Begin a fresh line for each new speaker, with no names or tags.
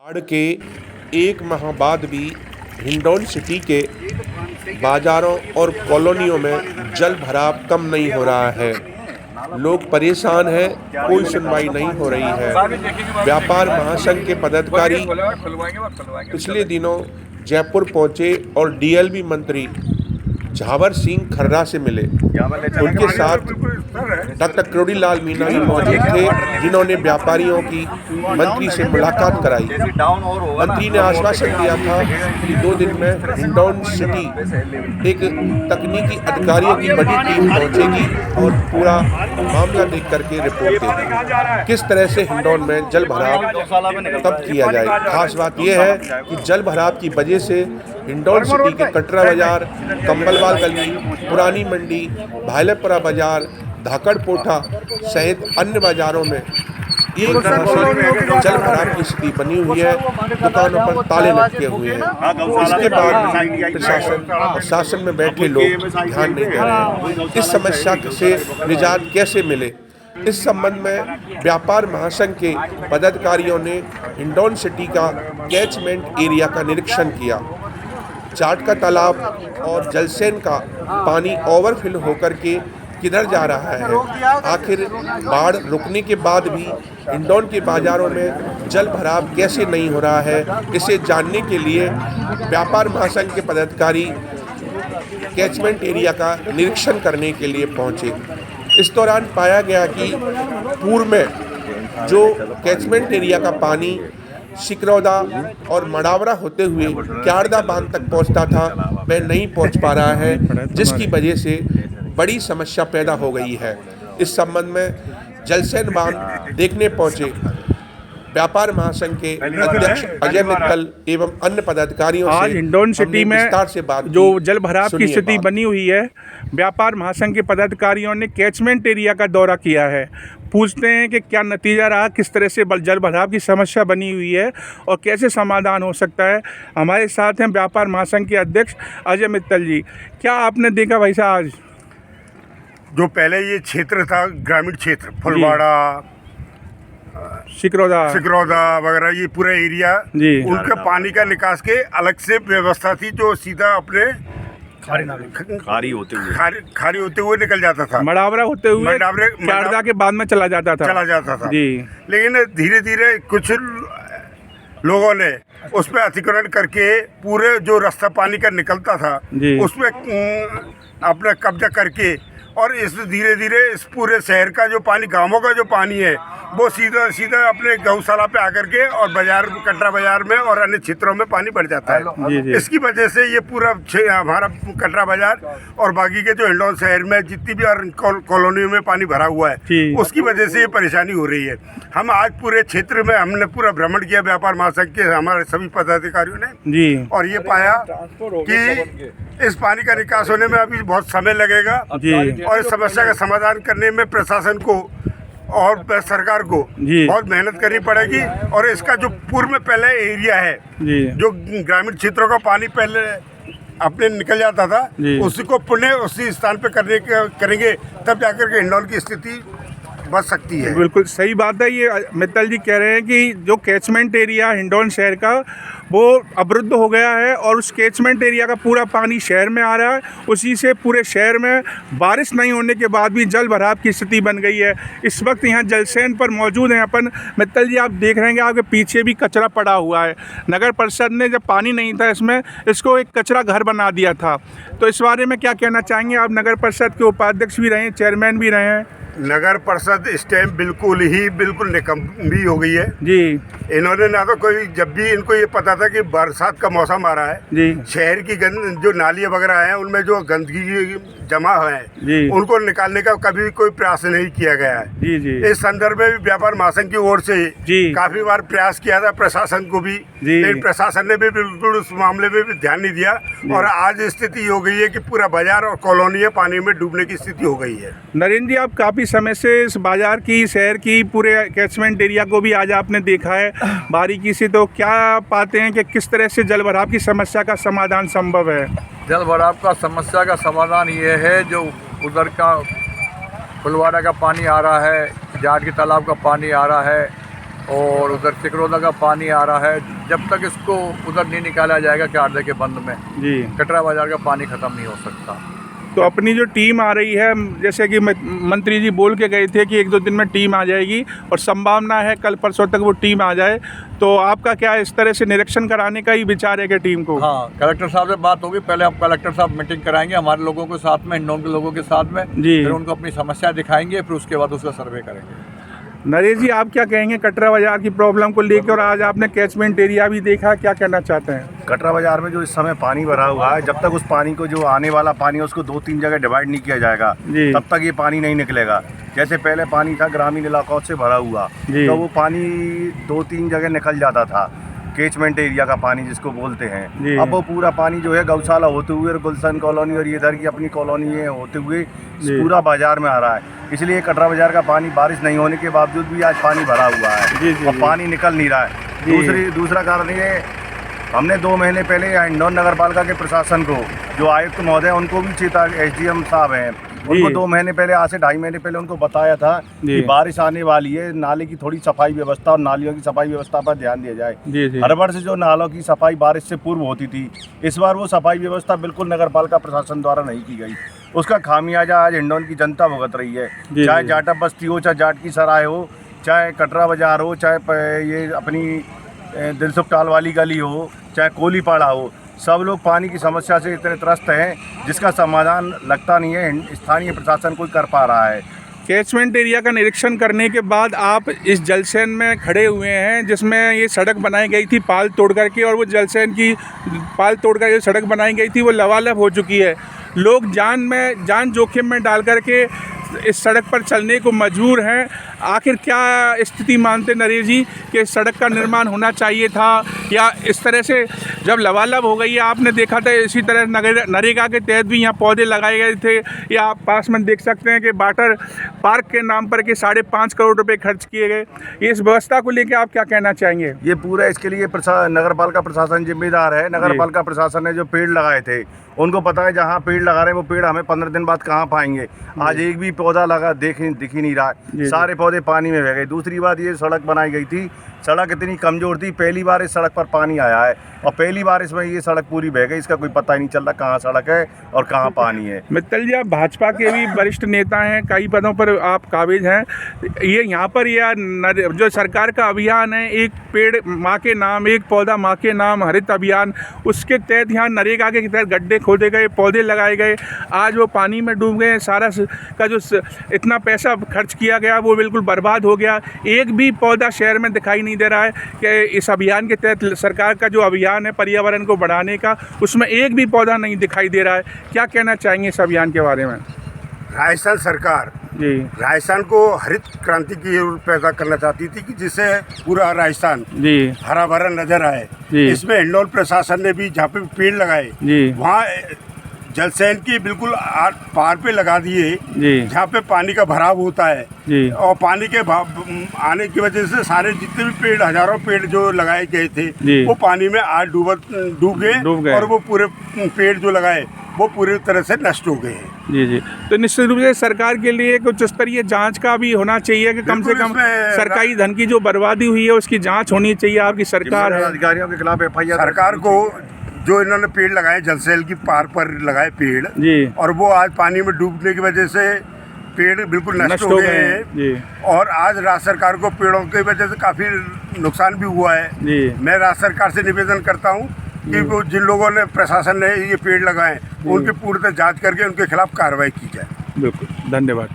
बाढ़ के एक माह बाद भी हिंडौन सिटी के बाजारों और कॉलोनियों में जल भराव कम नहीं हो रहा है। लोग परेशान हैं, कोई सुनवाई नहीं हो रही है। व्यापार महासंघ के पदाधिकारी पिछले दिनों जयपुर पहुंचे और डीएलबी मंत्री झावर सिंह खर्रा से मिले। उनके साथ डॉक्टर किरोड़ीलाल मीना भी मौजूद थे, जिन्होंने व्यापारियों की मंत्री से मुलाकात कराई। मंत्री ने आश्वासन दिया था कि 2 दिन में हिंडौन सिटी एक तकनीकी अधिकारियों की बड़ी टीम पहुंचेगी और पूरा मामला देख करके रिपोर्ट देगी, किस तरह से हिंडौन में जल भराव तब किया जाए। खास बात यह है कि जल भराव की वजह से हिंडौन सिटी के कटरा बाजार, कंबलवाल गली, पुरानी मंडी, भाईलपुरा बाजार, धाकड़ पोठा सहित अन्य बाजारों में एक तरह से जल भराव की स्थिति बनी हुई है। दुकानों पर ताले लटके हुए हैं। इसके बाद प्रशासन और शासन में बैठे लोग ध्यान नहीं दे रहे हैं। इस समस्या से निजात कैसे मिले, इस संबंध में व्यापार महासंघ के पदाधिकारियों ने हिंडौन सिटी का कैचमेंट एरिया का निरीक्षण किया। चाट का तालाब और जलसेन का पानी ओवरफिल होकर के किधर जा रहा है। आखिर बाढ़ रुकने के बाद भी हिंडौन के बाजारों में जल भराव कैसे नहीं हो रहा है, इसे जानने के लिए व्यापार महासंघ के पदाधिकारी कैचमेंट एरिया का निरीक्षण करने के लिए पहुंचे। इस दौरान पाया गया कि पूर्व में जो कैचमेंट एरिया का पानी सिकरौदा और मडावरा होते हुए क्यारदा बांध तक पहुंचता था, वह नहीं पहुंच पा रहा है, जिसकी वजह से बड़ी समस्या पैदा हो गई है। इस संबंध में जलसेन बांध देखने पहुंचे व्यापार महासंघ के अध्यक्ष अजय मित्तल एवं अन्य पदाधिकारियों
आज हिंडौन सिटी में जो जल भराव की स्थिति बनी हुई है, व्यापार महासंघ के पदाधिकारियों ने कैचमेंट एरिया का दौरा किया है। पूछते हैं कि क्या नतीजा रहा, किस तरह से जल भराव की समस्या बनी हुई है और कैसे समाधान हो सकता है। हमारे साथ हैं व्यापार महासंघ के अध्यक्ष अजय मित्तल जी। क्या आपने देखा भाई साहब, आज
जो पहले ये क्षेत्र था ग्रामीण क्षेत्र, फुलवाड़ा, सिकरौदा वगैरह, ये पूरा एरिया, उनके पानी का निकास के अलग से व्यवस्था थी, जो सीधा अपने खारी होते हुए निकल जाता था,
मडावरा होते हुए क्यारदा के बाद में चला जाता था जी।
लेकिन धीरे धीरे कुछ लोगों ने उस पर अतिक्रमण करके पूरे जो रास्ता पानी का निकलता था उस पर अपना कब्जा करके, और इस धीरे धीरे इस पूरे शहर का जो पानी, गांवों का जो पानी है, वो सीधा सीधा अपने गौशाला पे आकर के और बाजार, कटरा बाजार में और अन्य क्षेत्रों में पानी बढ़ जाता है। इसकी वजह से ये पूरा हमारा कटरा बाजार और बाकी के जो हिंडौन शहर में जितनी भी और कॉलोनियों में पानी भरा हुआ है, उसकी वजह से ये परेशानी हो रही है। हम आज पूरे क्षेत्र में हमने पूरा भ्रमण किया व्यापार महासंघ के हमारे सभी पदाधिकारियों ने, और ये पाया कि इस पानी का निकास होने में अभी बहुत समय लगेगा और इस समस्या का समाधान करने में प्रशासन को और सरकार को बहुत मेहनत करनी पड़ेगी। और इसका जो पूर्व में पहले एरिया है, जो ग्रामीण क्षेत्रों का पानी पहले अपने निकल जाता था, उसी को पुनः उसी स्थान पे करेंगे, तब जाकर के हिंडौन की स्थिति बच सकती है।
बिल्कुल सही बात है। ये मित्तल जी कह रहे हैं कि जो कैचमेंट एरिया हिंडौन शहर का, वो अवरुद्ध हो गया है और उस कैचमेंट एरिया का पूरा पानी शहर में आ रहा है। उसी से पूरे शहर में बारिश नहीं होने के बाद भी जल भराव की स्थिति बन गई है। इस वक्त यहाँ जलसेन पर मौजूद हैं अपन। मित्तल जी, आप देख रहे हैं आपके पीछे भी कचरा पड़ा हुआ है। नगर परिषद ने जब पानी नहीं था इसमें, इसको एक कचरा घर बना दिया था, तो इस बारे में क्या कहना चाहेंगे आप? नगर परिषद के उपाध्यक्ष भी रहे हैं, चेयरमैन भी रहे हैं।
नगर परिषद इस टाइम बिल्कुल निकम्मी हो गई है
जी।
इन्होंने ना तो कोई, जब भी इनको ये पता था कि बरसात का मौसम आ रहा है जी, शहर की जो नालियाँ वगैरह हैं उनमें जो गंदगी जमा है उनको निकालने का कभी कोई प्रयास नहीं किया गया है जी जी। इस संदर्भ में भी व्यापार महासंघ की ओर से काफी बार प्रयास किया था प्रशासन को भी, लेकिन प्रशासन ने भी बिल्कुल उस मामले में भी ध्यान नहीं दिया और आज स्थिति हो गई है कि पूरा बाजार और कॉलोनियाँ पानी में डूबने की स्थिति हो गई है।
नरेंद्र जी, आप काफी समय से इस बाजार की, शहर की, पूरे कैचमेंट एरिया को भी आज आपने देखा है बारीकी से, तो क्या पाते हैं कि किस तरह से जल भराव की समस्या का समाधान संभव है?
जल भराव का समस्या का समाधान ये है, जो उधर का फुलवाड़ा का पानी आ रहा है, जाट के तालाब का पानी आ रहा है, और उधर चिकरोदा का पानी आ रहा है। जब तक इसको उधर नहीं निकाला जाएगा क्यार्दे के बंद में,
जी,
कटरा बाजार का पानी ख़त्म नहीं हो सकता।
तो अपनी जो टीम आ रही है, जैसे कि मंत्री जी बोल के गए थे कि 1-2 दिन में टीम आ जाएगी और संभावना है कल परसों तक वो टीम आ जाए, तो आपका क्या इस तरह से निरीक्षण कराने का ही विचार है कि टीम को?
हाँ, कलेक्टर साहब से बात होगी। पहले हम कलेक्टर साहब मीटिंग कराएंगे हमारे लोगों के साथ में, हिंडौन के लोगों के साथ में
जी,
फिर उनको अपनी समस्या दिखाएंगे, फिर उसके बाद उसका सर्वे करेंगे।
नरेश जी, आप क्या कहेंगे कटरा बाजार की प्रॉब्लम को लेकर? और आज आपने कैचमेंट एरिया भी देखा, क्या कहना चाहते हैं?
कटरा बाजार में जो इस समय पानी भरा हुआ है, जब तक उस पानी को, जो आने वाला पानी है, उसको 2-3 जगह डिवाइड नहीं किया जाएगा, तब तक ये पानी नहीं निकलेगा। जैसे पहले पानी था ग्रामीण इलाकों से भरा हुआ, तो वो पानी 2-3 जगह निकल जाता था, कैचमेंट एरिया का पानी जिसको बोलते हैं। अब वो पूरा पानी जो है गौशाला होते हुए और गुलशन कॉलोनी और इधर की अपनी कॉलोनी होते हुए पूरा बाजार में आ रहा है। इसलिए कटरा बाजार का पानी बारिश नहीं होने के बावजूद भी आज पानी भरा हुआ है और पानी निकल नहीं रहा है। दूसरा कारण ये, हमने 2 महीने पहले हिंडौन नगर पालिका के प्रशासन को, जो आयुक्त महोदय, उनको भी SDM साहब हैं, उनको 2 महीने पहले, आज से 2.5 महीने पहले उनको बताया था कि बारिश आने वाली है, नाले की थोड़ी सफाई व्यवस्था और नालियों की सफाई व्यवस्था पर ध्यान दिया जाए। हर वर्ष जो नालों की सफाई बारिश से पूर्व होती थी, इस बार वो सफाई व्यवस्था बिल्कुल नगर पालिका प्रशासन द्वारा नहीं की गई। उसका खामियाजा आज हिंडौन की जनता भुगत रही है, चाहे जाटा बस्ती हो, चाहे जाट की सराय हो, चाहे कटरा बाजार हो, चाहे ये अपनी दिलसुख टाल वाली गली हो, चाहे कोलीपाड़ा हो। सब लोग पानी की समस्या से इतने त्रस्त हैं जिसका समाधान लगता नहीं है स्थानीय प्रशासन कोई कर पा रहा है।
कैचमेंट एरिया का निरीक्षण करने के बाद आप इस जलसेन में खड़े हुए हैं जिसमें ये सड़क बनाई गई थी पाल तोड़ करके, और वो जलसेन की पाल तोड़ कर जो सड़क बनाई गई थी वो लबालब हो चुकी है। लोग जान जोखिम में डाल करके इस सड़क पर चलने को मजबूर हैं। आखिर क्या स्थिति मानते नरेश जी कि इस सड़क का निर्माण होना चाहिए था, या इस तरह से जब लबालब हो गई है? आपने देखा था इसी तरह नरेगा के तहत भी यहाँ पौधे लगाए गए थे, या आप पास में देख सकते हैं कि वाटर पार्क के नाम पर के 5.5 करोड़ रुपए खर्च किए गए। इस व्यवस्था को लेकर आप क्या कहना चाहेंगे?
ये पूरा इसके लिए नगर पालिका प्रशासन जिम्मेदार है। नगर पालिका प्रशासन ने जो पेड़ लगाए थे, उनको पता है जहाँ पेड़ लगा रहे हैं वो पेड़ हमें 15 दिन बाद कहाँ पाएंगे। आज एक भी पौधा लगा दिख ही नहीं रहा, सारे पौधे पानी में बह गए। दूसरी बात, ये सड़क बनाई गई थी, सड़क इतनी कमज़ोर थी, पहली बार इस सड़क पर पानी आया है और पहली बार इसमें ये सड़क पूरी बह गई। इसका कोई पता ही नहीं चल रहा कहाँ सड़क है और कहाँ पानी है।
मित्तल जी, आप भाजपा के भी वरिष्ठ नेता हैं, कई पदों पर आप काबिज हैं। ये यहाँ पर यह जो सरकार का अभियान है, एक पेड़ माँ के नाम, एक पौधा माँ के नाम, हरित अभियान, उसके तहत यहाँ नरेगा के तहत गड्ढे खोदे गए, पौधे लगाए गए, आज वो पानी में डूब गए। सारा का जो इतना पैसा खर्च किया गया वो बिल्कुल बर्बाद हो गया। एक भी पौधा शहर में दिखाई नहीं दे रहा है कि इस अभियान के तहत सरकार का जो अभियान है पर्यावरण को बढ़ाने का, उसमें एक भी पौधा नहीं दिखाई दे रहा है। क्या कहना चाहेंगे इस अभियान के बारे में?
राजस्थान सरकार राजस्थान को हरित क्रांति की पैदा करना चाहती थी कि जिससे पूरा राजस्थान हरा भरा नजर आए। इसमें हिंडौन प्रशासन ने भी जहाँ पे पेड़ लगाए वहाँ जलसेन की बिल्कुल पार पे लगा दिए, जहाँ पे पानी का भराव होता है। और पानी के आने की वजह से सारे जितने भी पेड़, हजारों पेड़ जो लगाए गए थे वो पानी में आज डूब गए और वो पूरे पेड़ जो लगाए वो पूरी तरह से नष्ट हो गए हैं।
जी। तो निश्चित रूप से सरकार के लिए कुछ स्तरीय जांच का भी होना चाहिए कि कम से कम सरकारी धन की जो बर्बादी हुई है उसकी जांच होनी चाहिए। आपकी सरकार है,
अधिकारियों के खिलाफ FIR।
सरकार को जो इन्होंने पेड़ लगाए, जलसेल की पार पर लगाए पेड़, और वो आज पानी में डूबने की वजह से पेड़ बिल्कुल नष्ट हो गए हैं। और आज राज्य सरकार को पेड़ों की वजह से काफ़ी नुकसान भी हुआ है। मैं राज्य सरकार से निवेदन करता हूँ कि वो जिन लोगों ने, प्रशासन ने ये पेड़ लगाए, उनकी पूरी तरह जांच करके उनके खिलाफ कार्रवाई की जाए।
बिल्कुल, धन्यवाद।